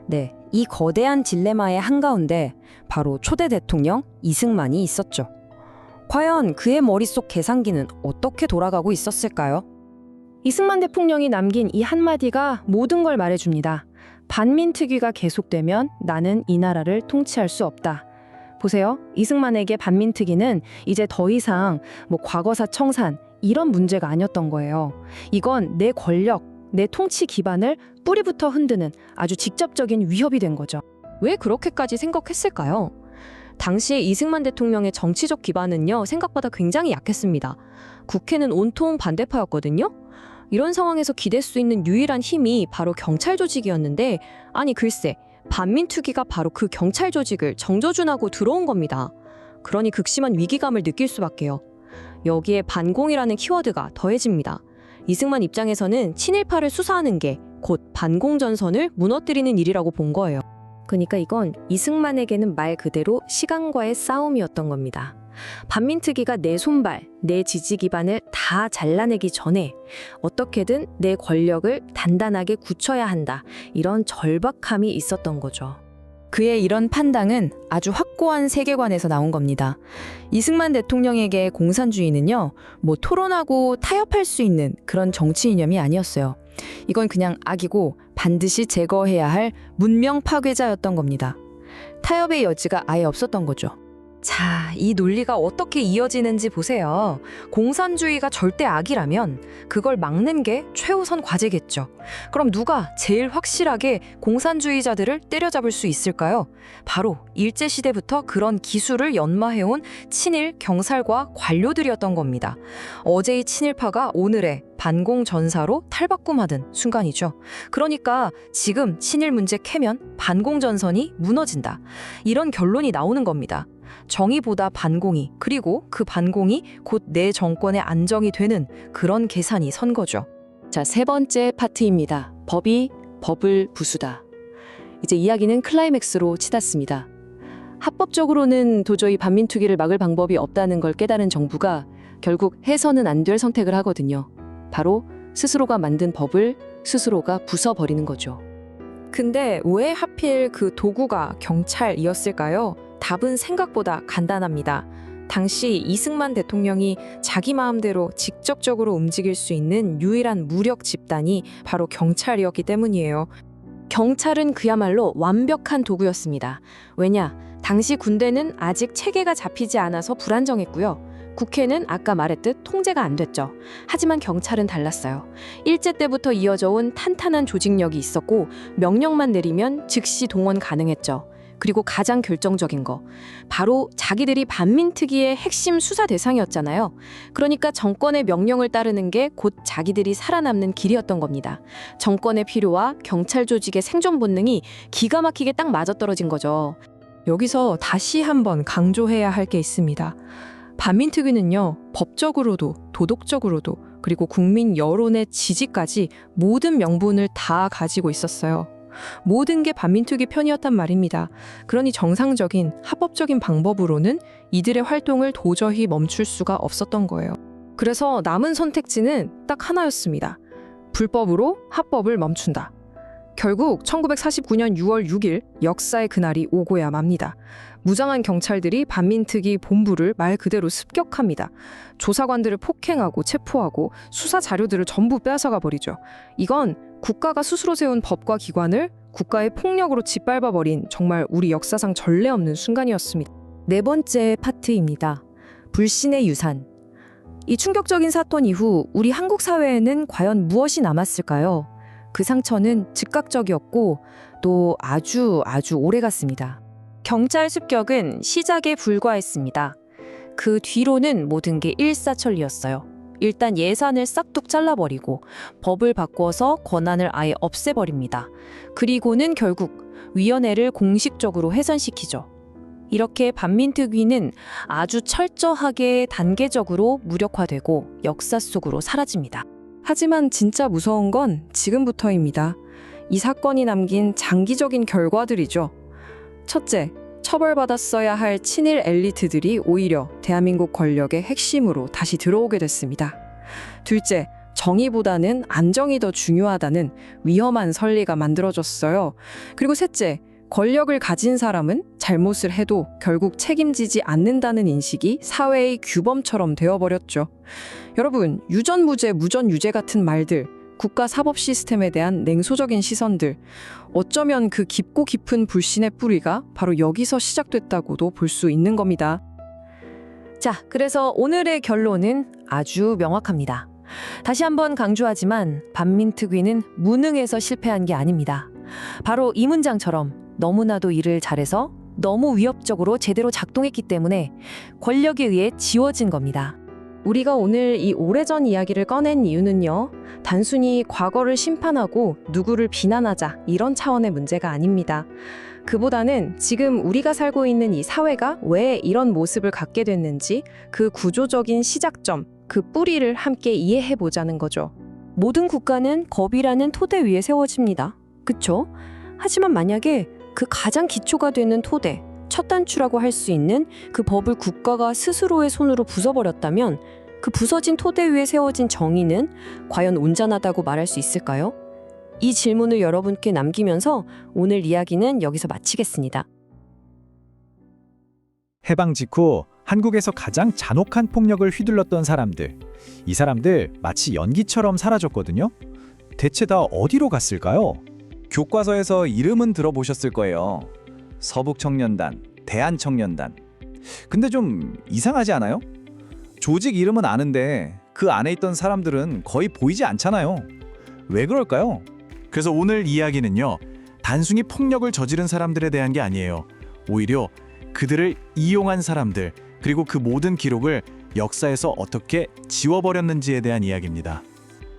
네, 이 거대한 딜레마의 한가운데 바로 초대 대통령 이승만이 있었죠. 과연 그의 머릿속 계산기는 어떻게 돌아가고 있었을까요? 이승만 대통령이 남긴 이 한마디가 모든 걸 말해줍니다. 반민특위가 계속되면 나는 이 나라를 통치할 수 없다. 보세요. 이승만에게 반민특위는 이제 더 이상 과거사 청산 이런 문제가 아니었던 거예요. 이건 내 권력, 내 통치 기반을 뿌리부터 흔드는 아주 직접적인 위협이 된 거죠. 왜 그렇게까지 생각했을까요? 당시 이승만 대통령의 정치적 기반은요, 생각보다 굉장히 약했습니다. 국회는 온통 반대파였거든요. 이런 상황에서 기댈 수 있는 유일한 힘이 바로 경찰 조직이었는데, 아니 글쎄, 반민특위가 바로 그 경찰 조직을 정조준하고 들어온 겁니다. 그러니 극심한 위기감을 느낄 수밖에요. 여기에 반공이라는 키워드가 더해집니다. 이승만 입장에서는 친일파를 수사하는 게 곧 반공전선을 무너뜨리는 일이라고 본 거예요. 그러니까 이건 이승만에게는 말 그대로 시간과의 싸움이었던 겁니다. 반민특위가 내 손발, 내 지지 기반을 다 잘라내기 전에 어떻게든 내 권력을 단단하게 굳혀야 한다. 이런 절박함이 있었던 거죠. 그의 이런 판단은 아주 확고한 세계관에서 나온 겁니다. 이승만 대통령에게 공산주의는요, 토론하고 타협할 수 있는 그런 정치 이념이 아니었어요. 이건 그냥 악이고 반드시 제거해야 할 문명 파괴자였던 겁니다. 타협의 여지가 아예 없었던 거죠. 자, 이 논리가 어떻게 이어지는지 보세요. 공산주의가 절대 악이라면 그걸 막는 게 최우선 과제겠죠. 그럼 누가 제일 확실하게 공산주의자들을 때려잡을 수 있을까요? 바로 일제시대부터 그런 기술을 연마해온 친일 경찰과 관료들이었던 겁니다. 어제의 친일파가 오늘의 반공전사로 탈바꿈하던 순간이죠. 그러니까 지금 친일 문제 캐면 반공전선이 무너진다. 이런 결론이 나오는 겁니다. 정의보다 반공이, 그리고 그 반공이 곧 내 정권의 안정이 되는 그런 계산이 선 거죠. 자, 세 번째 파트입니다. 법이 법을 부수다. 이제 이야기는 클라이맥스로 치닫습니다. 합법적으로는 도저히 반민특위를 막을 방법이 없다는 걸 깨달은 정부가 결국 해서는 안 될 선택을 하거든요. 바로 스스로가 만든 법을 스스로가 부숴버리는 거죠. 근데 왜 하필 그 도구가 경찰이었을까요? 답은 생각보다 간단합니다. 당시 이승만 대통령이 자기 마음대로 직접적으로 움직일 수 있는 유일한 무력 집단이 바로 경찰이었기 때문이에요. 경찰은 그야말로 완벽한 도구였습니다. 왜냐? 당시 군대는 아직 체계가 잡히지 않아서 불안정했고요. 국회는 아까 말했듯 통제가 안 됐죠. 하지만 경찰은 달랐어요. 일제 때부터 이어져 온 탄탄한 조직력이 있었고 명령만 내리면 즉시 동원 가능했죠. 그리고 가장 결정적인 거, 바로 자기들이 반민특위의 핵심 수사 대상이었잖아요. 그러니까 정권의 명령을 따르는 게 곧 자기들이 살아남는 길이었던 겁니다. 정권의 필요와 경찰 조직의 생존 본능이 기가 막히게 딱 맞아떨어진 거죠. 여기서 다시 한번 강조해야 할 게 있습니다. 반민특위는요, 법적으로도 도덕적으로도 그리고 국민 여론의 지지까지 모든 명분을 다 가지고 있었어요. 모든 게 반민특위 편이었단 말입니다. 그러니 정상적인 합법적인 방법으로는 이들의 활동을 도저히 멈출 수가 없었던 거예요. 그래서 남은 선택지는 딱 하나였습니다. 불법으로 합법을 멈춘다. 결국 1949년 6월 6일 역사의 그날이 오고야 맙니다. 무장한 경찰들이 반민특위 본부를 말 그대로 습격합니다. 조사관들을 폭행하고 체포하고 수사 자료들을 전부 빼앗아가 버리죠. 이건 국가가 스스로 세운 법과 기관을 국가의 폭력으로 짓밟아버린 정말 우리 역사상 전례 없는 순간이었습니다. 네 번째 파트입니다. 불신의 유산. 이 충격적인 사건 이후 우리 한국 사회에는 과연 무엇이 남았을까요? 그 상처는 즉각적이었고 또 아주 오래 갔습니다. 경찰 습격은 시작에 불과했습니다. 그 뒤로는 모든 게 일사천리였어요. 일단 예산을 싹둑 잘라버리고 법을 바꿔서 권한을 아예 없애버립니다. 그리고는 결국 위원회를 공식적으로 해산시키죠. 이렇게 반민특위는 아주 철저하게 단계적으로 무력화되고 역사 속으로 사라집니다. 하지만 진짜 무서운 건 지금부터입니다. 이 사건이 남긴 장기적인 결과들이죠. 첫째, 처벌받았어야 할 친일 엘리트들이 오히려 대한민국 권력의 핵심으로 다시 들어오게 됐습니다. 둘째, 정의보다는 안정이 더 중요하다는 위험한 선리가 만들어졌어요. 그리고 셋째, 권력을 가진 사람은 잘못을 해도 결국 책임지지 않는다는 인식이 사회의 규범처럼 되어버렸죠. 여러분, 유전무죄, 무전유죄 같은 말들, 국가 사법 시스템에 대한 냉소적인 시선들, 어쩌면 그 깊고 깊은 불신의 뿌리가 바로 여기서 시작됐다고도 볼 수 있는 겁니다. 자, 그래서 오늘의 결론은 아주 명확합니다. 다시 한번 강조하지만 반민특위는 무능해서 실패한 게 아닙니다. 바로 이 문장처럼 너무나도 일을 잘해서 너무 위협적으로 제대로 작동했기 때문에 권력에 의해 지워진 겁니다. 우리가 오늘 이 오래전 이야기를 꺼낸 이유는요, 단순히 과거를 심판하고 누구를 비난하자 이런 차원의 문제가 아닙니다. 그보다는 지금 우리가 살고 있는 이 사회가 왜 이런 모습을 갖게 됐는지 그 구조적인 시작점, 그 뿌리를 함께 이해해보자는 거죠. 모든 국가는 법이라는 토대 위에 세워집니다. 그쵸? 하지만 만약에 그 가장 기초가 되는 토대, 첫 단추라고 할 수 있는 그 법을 국가가 스스로의 손으로 부숴버렸다면 그 부서진 토대 위에 세워진 정의는 과연 온전하다고 말할 수 있을까요? 이 질문을 여러분께 남기면서 오늘 이야기는 여기서 마치겠습니다. 해방 직후 한국에서 가장 잔혹한 폭력을 휘둘렀던 사람들, 이 사람들 마치 연기처럼 사라졌거든요. 대체 다 어디로 갔을까요? 교과서에서 이름은 들어보셨을 거예요. 서북청년단, 대한청년단. 근데 좀 이상하지 않아요? 조직 이름은 아는데 그 안에 있던 사람들은 거의 보이지 않잖아요. 왜 그럴까요? 그래서 오늘 이야기는요, 단순히 폭력을 저지른 사람들에 대한 게 아니에요. 오히려 그들을 이용한 사람들, 그리고 그 모든 기록을 역사에서 어떻게 지워버렸는지에 대한 이야기입니다.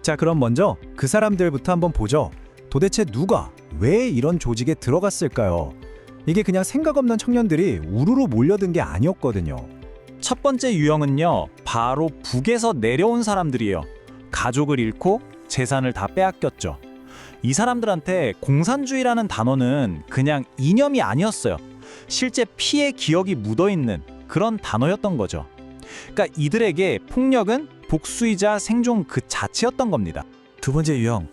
자, 그럼 먼저 그 사람들부터 한번 보죠. 도대체 누가, 왜 이런 조직에 들어갔을까요? 이게 그냥 생각 없는 청년들이 우르르 몰려든 게 아니었거든요. 첫 번째 유형은요, 바로 북에서 내려온 사람들이에요. 가족을 잃고 재산을 다 빼앗겼죠. 이 사람들한테 공산주의라는 단어는 그냥 이념이 아니었어요. 실제 피해 기억이 묻어있는 그런 단어였던 거죠. 그러니까 이들에게 폭력은 복수이자 생존 그 자체였던 겁니다. 두 번째 유형,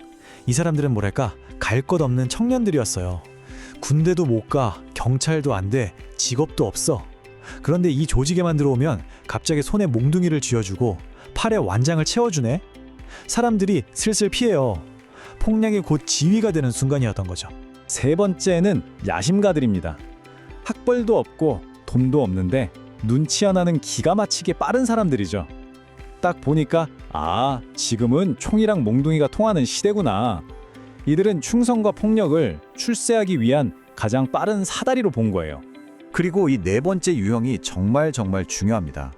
이 사람들은 뭐랄까, 갈 것 없는 청년들이었어요. 군대도 못 가, 경찰도 안 돼, 직업도 없어. 그런데 이 조직에만 들어오면 갑자기 손에 몽둥이를 쥐어주고 팔에 완장을 채워주네. 사람들이 슬슬 피해요. 폭력이 곧 지위가 되는 순간이었던 거죠. 세 번째는 야심가들입니다. 학벌도 없고 돈도 없는데 눈치 하나는 기가 막히게 빠른 사람들이죠. 딱 보니까 아, 지금은 총이랑 몽둥이가 통하는 시대구나. 이들은 충성과 폭력을 출세하기 위한 가장 빠른 사다리로 본 거예요. 그리고 이 네 번째 유형이 정말 중요합니다.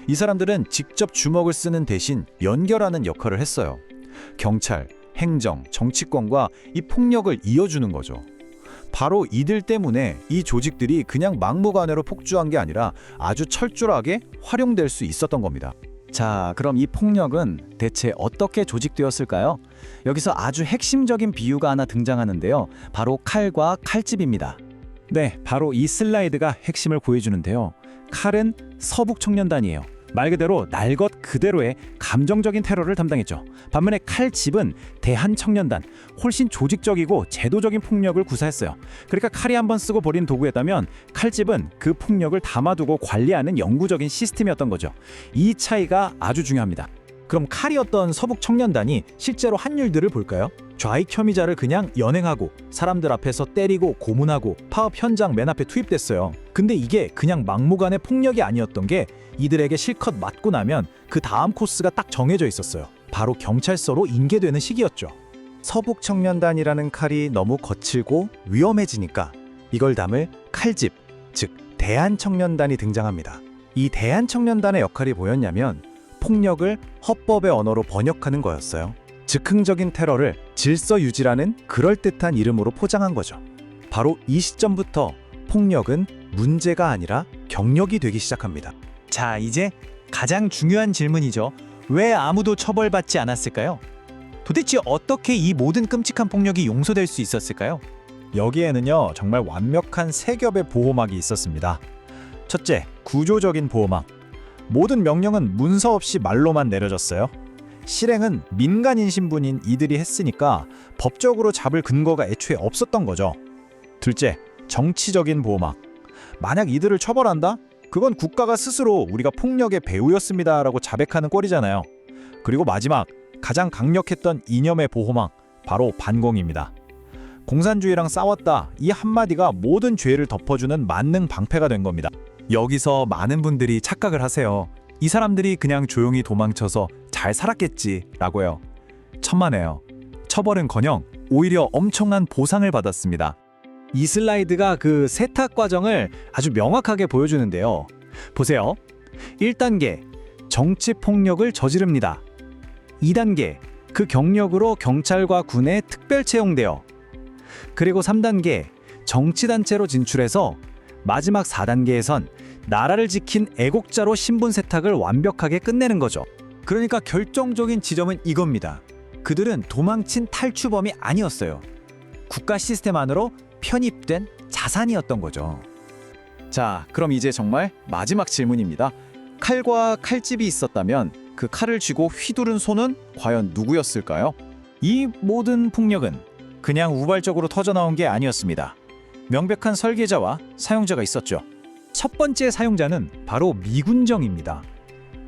이 사람들은 직접 주먹을 쓰는 대신 연결하는 역할을 했어요. 경찰, 행정, 정치권과 이 폭력을 이어주는 거죠. 바로 이들 때문에 이 조직들이 그냥 막무가내로 폭주한 게 아니라 아주 철저하게 활용될 수 있었던 겁니다. 자, 그럼 이 폭력은 대체 어떻게 조직되었을까요? 여기서 아주 핵심적인 비유가 하나 등장하는데요. 바로 칼과 칼집입니다. 네, 바로 이 슬라이드가 핵심을 보여주는데요. 칼은 서북청년단이에요. 말 그대로 날 것 그대로의 감정적인 테러를 담당했죠. 반면에 칼집은 대한청년단, 훨씬 조직적이고 제도적인 폭력을 구사했어요. 그러니까 칼이 한번 쓰고 버린 도구였다면 칼집은 그 폭력을 담아두고 관리하는 영구적인 시스템이었던 거죠. 이 차이가 아주 중요합니다. 그럼 칼이었던 서북청년단이 실제로 한 일들을 볼까요? 좌익 혐의자를 그냥 연행하고 사람들 앞에서 때리고 고문하고 파업 현장 맨 앞에 투입됐어요. 근데 이게 그냥 막무가내 폭력이 아니었던 게 이들에게 실컷 맞고 나면 그 다음 코스가 딱 정해져 있었어요. 바로 경찰서로 인계되는 시기였죠. 서북청년단이라는 칼이 너무 거칠고 위험해지니까 이걸 담을 칼집, 즉 대한청년단이 등장합니다. 이 대한청년단의 역할이 뭐였냐면 폭력을 헌법의 언어로 번역하는 거였어요. 즉흥적인 테러를 질서 유지라는 그럴듯한 이름으로 포장한 거죠. 바로 이 시점부터 폭력은 문제가 아니라 경력이 되기 시작합니다. 자, 이제 가장 중요한 질문이죠. 왜 아무도 처벌받지 않았을까요? 도대체 어떻게 이 모든 끔찍한 폭력이 용서될 수 있었을까요? 여기에는요, 정말 완벽한 세 겹의 보호막이 있었습니다. 첫째, 구조적인 보호막. 모든 명령은 문서 없이 말로만 내려졌어요. 실행은 민간인 신분인 이들이 했으니까 법적으로 잡을 근거가 애초에 없었던 거죠. 둘째, 정치적인 보호막. 만약 이들을 처벌한다? 그건 국가가 스스로 우리가 폭력의 배후였습니다라고 자백하는 꼴이잖아요. 그리고 마지막, 가장 강력했던 이념의 보호막, 바로 반공입니다. 공산주의랑 싸웠다, 이 한마디가 모든 죄를 덮어주는 만능 방패가 된 겁니다. 여기서 많은 분들이 착각을 하세요. 이 사람들이 그냥 조용히 도망쳐서 잘 살았겠지라고요. 천만에요. 처벌은커녕 오히려 엄청난 보상을 받았습니다. 이 슬라이드가 그 세탁 과정을 아주 명확하게 보여주는데요. 보세요. 1단계, 정치 폭력을 저지릅니다. 2단계, 그 경력으로 경찰과 군에 특별 채용되어. 그리고 3단계, 정치단체로 진출해서. 마지막 4단계에선 나라를 지킨 애국자로 신분 세탁을 완벽하게 끝내는 거죠. 그러니까 결정적인 지점은 이겁니다. 그들은 도망친 탈주범이 아니었어요. 국가 시스템 안으로 편입된 자산이었던 거죠. 자, 그럼 이제 정말 마지막 질문입니다. 칼과 칼집이 있었다면 그 칼을 쥐고 휘두른 손은 과연 누구였을까요? 이 모든 폭력은 그냥 우발적으로 터져나온 게 아니었습니다. 명백한 설계자와 사용자가 있었죠. 첫 번째 사용자는 바로 미군정입니다.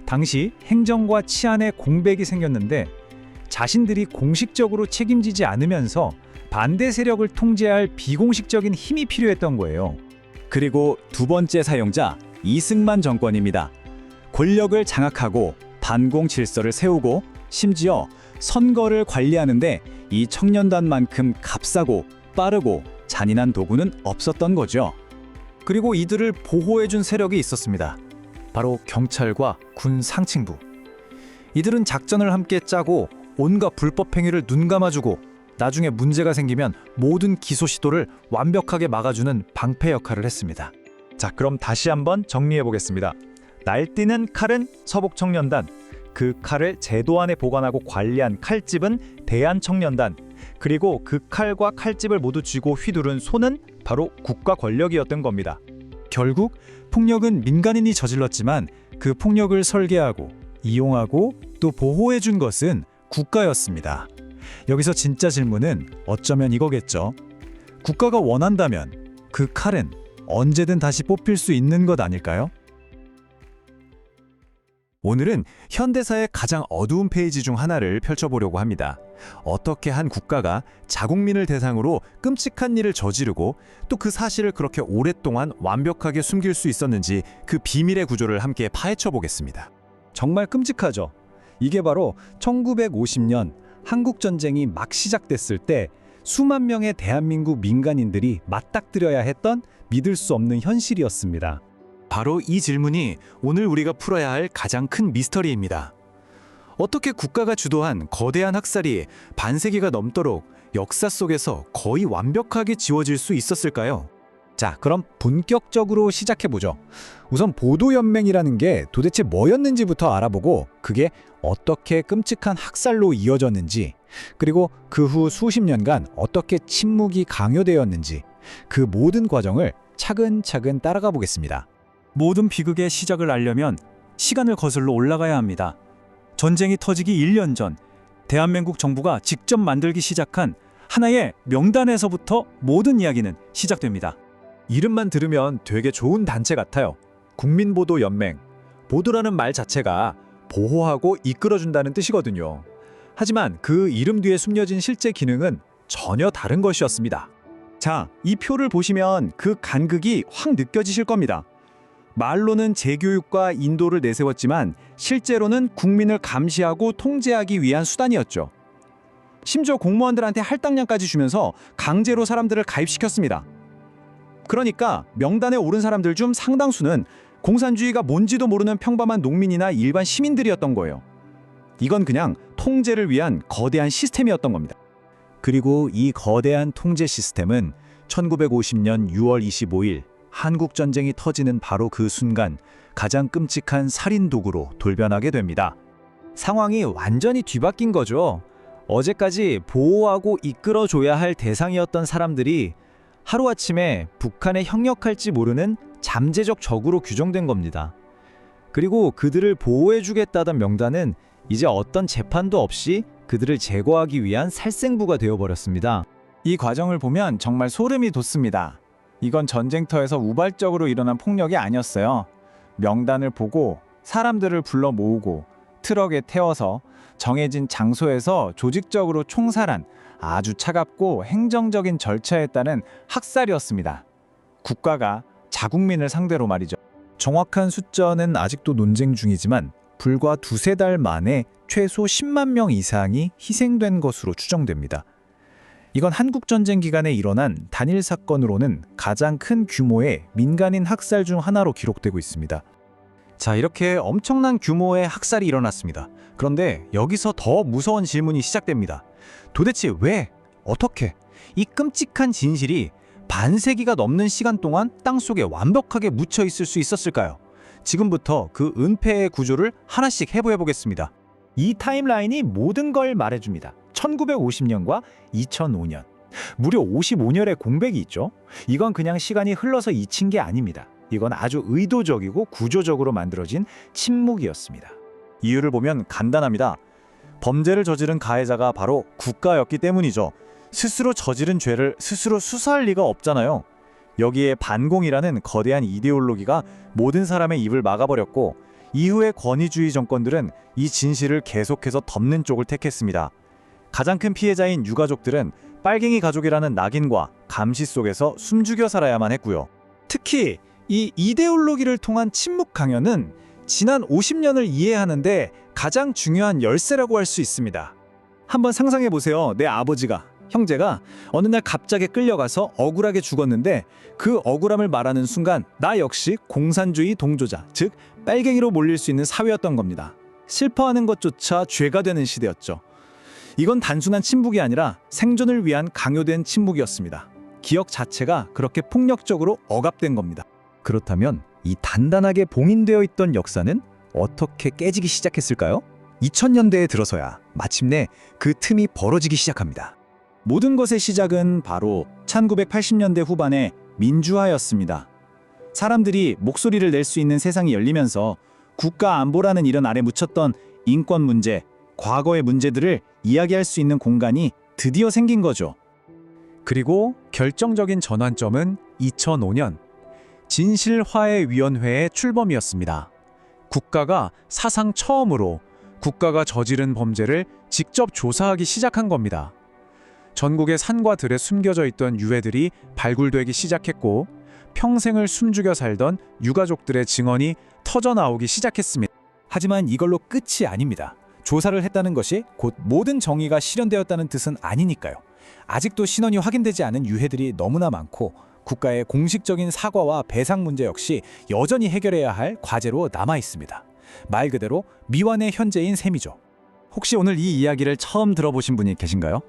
당시 행정과 치안에 공백이 생겼는데 자신들이 공식적으로 책임지지 않으면서 반대 세력을 통제할 비공식적인 힘이 필요했던 거예요. 그리고 두 번째 사용자, 이승만 정권입니다. 권력을 장악하고 반공 질서를 세우고 심지어 선거를 관리하는데 이 청년단만큼 값싸고 빠르고 잔인한 도구는 없었던 거죠. 그리고 이들을 보호해준 세력이 있었습니다. 바로 경찰과 군 상층부. 이들은 작전을 함께 짜고 온갖 불법 행위를 눈감아주고 나중에 문제가 생기면 모든 기소 시도를 완벽하게 막아주는 방패 역할을 했습니다. 자, 그럼 다시 한번 정리해 보겠습니다. 날뛰는 칼은 서북청년단, 그 칼을 제도 안에 보관하고 관리한 칼집은 대한청년단, 그리고 그 칼과 칼집을 모두 쥐고 휘두른 손은 바로 국가 권력이었던 겁니다. 결국 폭력은 민간인이 저질렀지만 그 폭력을 설계하고 이용하고 또 보호해준 것은 국가였습니다. 여기서 진짜 질문은 어쩌면 이거겠죠. 국가가 원한다면 그 칼은 언제든 다시 뽑힐 수 있는 것 아닐까요? 오늘은 현대사의 가장 어두운 페이지 중 하나를 펼쳐보려고 합니다. 어떻게 한 국가가 자국민을 대상으로 끔찍한 일을 저지르고 또 그 사실을 그렇게 오랫동안 완벽하게 숨길 수 있었는지 그 비밀의 구조를 함께 파헤쳐 보겠습니다. 정말 끔찍하죠? 이게 바로 1950년 한국전쟁이 막 시작됐을 때 수만 명의 대한민국 민간인들이 맞닥뜨려야 했던 믿을 수 없는 현실이었습니다. 바로 이 질문이 오늘 우리가 풀어야 할 가장 큰 미스터리입니다. 어떻게 국가가 주도한 거대한 학살이 반세기가 넘도록 역사 속에서 거의 완벽하게 지워질 수 있었을까요? 자, 그럼 본격적으로 시작해보죠. 우선 보도연맹이라는 게 도대체 뭐였는지부터 알아보고 그게 어떻게 끔찍한 학살로 이어졌는지, 그리고 그 후 수십 년간 어떻게 침묵이 강요되었는지 그 모든 과정을 차근차근 따라가 보겠습니다. 모든 비극의 시작을 알려면 시간을 거슬러 올라가야 합니다. 전쟁이 터지기 1년 전 대한민국 정부가 직접 만들기 시작한 하나의 명단에서부터 모든 이야기는 시작됩니다. 이름만 들으면 되게 좋은 단체 같아요. 국민보도연맹. 보도라는 말 자체가 보호하고 이끌어준다는 뜻이거든요. 하지만 그 이름 뒤에 숨겨진 실제 기능은 전혀 다른 것이었습니다. 자, 이 표를 보시면 그 간극이 확 느껴지실 겁니다. 말로는 재교육과 인도를 내세웠지만 실제로는 국민을 감시하고 통제하기 위한 수단이었죠. 심지어 공무원들한테 할당량까지 주면서 강제로 사람들을 가입시켰습니다. 그러니까 명단에 오른 사람들 중 상당수는 공산주의가 뭔지도 모르는 평범한 농민이나 일반 시민들이었던 거예요. 이건 그냥 통제를 위한 거대한 시스템이었던 겁니다. 그리고 이 거대한 통제 시스템은 1950년 6월 25일 한국 전쟁이 터지는 바로 그 순간 가장 끔찍한 살인 도구로 돌변하게 됩니다. 상황이 완전히 뒤바뀐 거죠. 어제까지 보호하고 이끌어줘야 할 대상이었던 사람들이 하루아침에 북한에 협력할지 모르는 잠재적 적으로 규정된 겁니다. 그리고 그들을 보호해주겠다던 명단은 이제 어떤 재판도 없이 그들을 제거하기 위한 살생부가 되어버렸습니다. 이 과정을 보면 정말 소름이 돋습니다. 이건 전쟁터에서 우발적으로 일어난 폭력이 아니었어요. 명단을 보고 사람들을 불러 모으고 트럭에 태워서 정해진 장소에서 조직적으로 총살한 아주 차갑고 행정적인 절차에 따른 학살이었습니다. 국가가 자국민을 상대로 말이죠. 정확한 숫자는 아직도 논쟁 중이지만 불과 두세 달 만에 최소 10만 명 이상이 희생된 것으로 추정됩니다. 이건 한국전쟁 기간에 일어난 단일 사건으로는 가장 큰 규모의 민간인 학살 중 하나로 기록되고 있습니다. 자, 이렇게 엄청난 규모의 학살이 일어났습니다. 그런데 여기서 더 무서운 질문이 시작됩니다. 도대체 왜, 어떻게 이 끔찍한 진실이 반세기가 넘는 시간 동안 땅속에 완벽하게 묻혀 있을 수 있었을까요? 지금부터 그 은폐의 구조를 하나씩 해보겠습니다. 이 타임라인이 모든 걸 말해줍니다. 1950년과 2005년. 무려 55년의 공백이 있죠. 이건 그냥 시간이 흘러서 잊힌 게 아닙니다. 이건 아주 의도적이고 구조적으로 만들어진 침묵이었습니다. 이유를 보면 간단합니다. 범죄를 저지른 가해자가 바로 국가였기 때문이죠. 스스로 저지른 죄를 스스로 수사할 리가 없잖아요. 여기에 반공이라는 거대한 이데올로기가 모든 사람의 입을 막아버렸고 이후의 권위주의 정권들은 이 진실을 계속해서 덮는 쪽을 택했습니다. 가장 큰 피해자인 유가족들은 빨갱이 가족이라는 낙인과 감시 속에서 숨죽여 살아야만 했고요. 특히 이 이데올로기를 통한 침묵 강연은 지난 50년을 이해하는데 가장 중요한 열쇠라고 할 수 있습니다. 한번 상상해 보세요. 내 아버지가, 형제가 어느 날 갑자기 끌려가서 억울하게 죽었는데 그 억울함을 말하는 순간 나 역시 공산주의 동조자, 즉 빨갱이로 몰릴 수 있는 사회였던 겁니다. 슬퍼하는 것조차 죄가 되는 시대였죠. 이건 단순한 침묵이 아니라 생존을 위한 강요된 침묵이었습니다. 기억 자체가 그렇게 폭력적으로 억압된 겁니다. 그렇다면 이 단단하게 봉인되어 있던 역사는 어떻게 깨지기 시작했을까요? 2000년대에 들어서야 마침내 그 틈이 벌어지기 시작합니다. 모든 것의 시작은 바로 1980년대 후반의 민주화였습니다. 사람들이 목소리를 낼 수 있는 세상이 열리면서 국가 안보라는 이름 아래 묻혔던 인권 문제, 과거의 문제들을 이야기할 수 있는 공간이 드디어 생긴 거죠. 그리고 결정적인 전환점은 2005년 진실화해위원회의 출범이었습니다. 국가가 사상 처음으로 국가가 저지른 범죄를 직접 조사하기 시작한 겁니다. 전국의 산과 들에 숨겨져 있던 유해들이 발굴되기 시작했고 평생을 숨죽여 살던 유가족들의 증언이 터져나오기 시작했습니다. 하지만 이걸로 끝이 아닙니다. 조사를 했다는 것이 곧 모든 정의가 실현되었다는 뜻은 아니니까요. 아직도 신원이 확인되지 않은 유해들이 너무나 많고 국가의 공식적인 사과와 배상 문제 역시 여전히 해결해야 할 과제로 남아 있습니다. 말 그대로 미완의 현재인 셈이죠. 혹시 오늘 이 이야기를 처음 들어보신 분이 계신가요?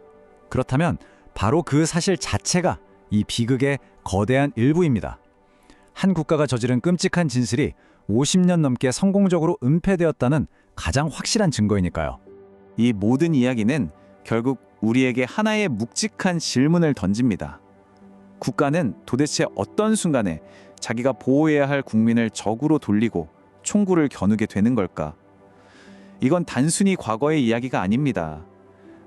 그렇다면 바로 그 사실 자체가 이 비극의 거대한 일부입니다. 한 국가가 저지른 끔찍한 진실이 50년 넘게 성공적으로 은폐되었다는 가장 확실한 증거이니까요. 이 모든 이야기는 결국 우리에게 하나의 묵직한 질문을 던집니다. 국가는 도대체 어떤 순간에 자기가 보호해야 할 국민을 적으로 돌리고 총구를 겨누게 되는 걸까? 이건 단순히 과거의 이야기가 아닙니다.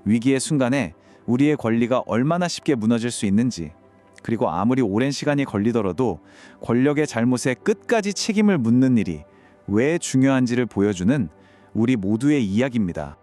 위기의 순간에 우리의 권리가 얼마나 쉽게 무너질 수 있는지, 그리고 아무리 오랜 시간이 걸리더라도 권력의 잘못에 끝까지 책임을 묻는 일이 왜 중요한지를 보여주는 우리 모두의 이야기입니다.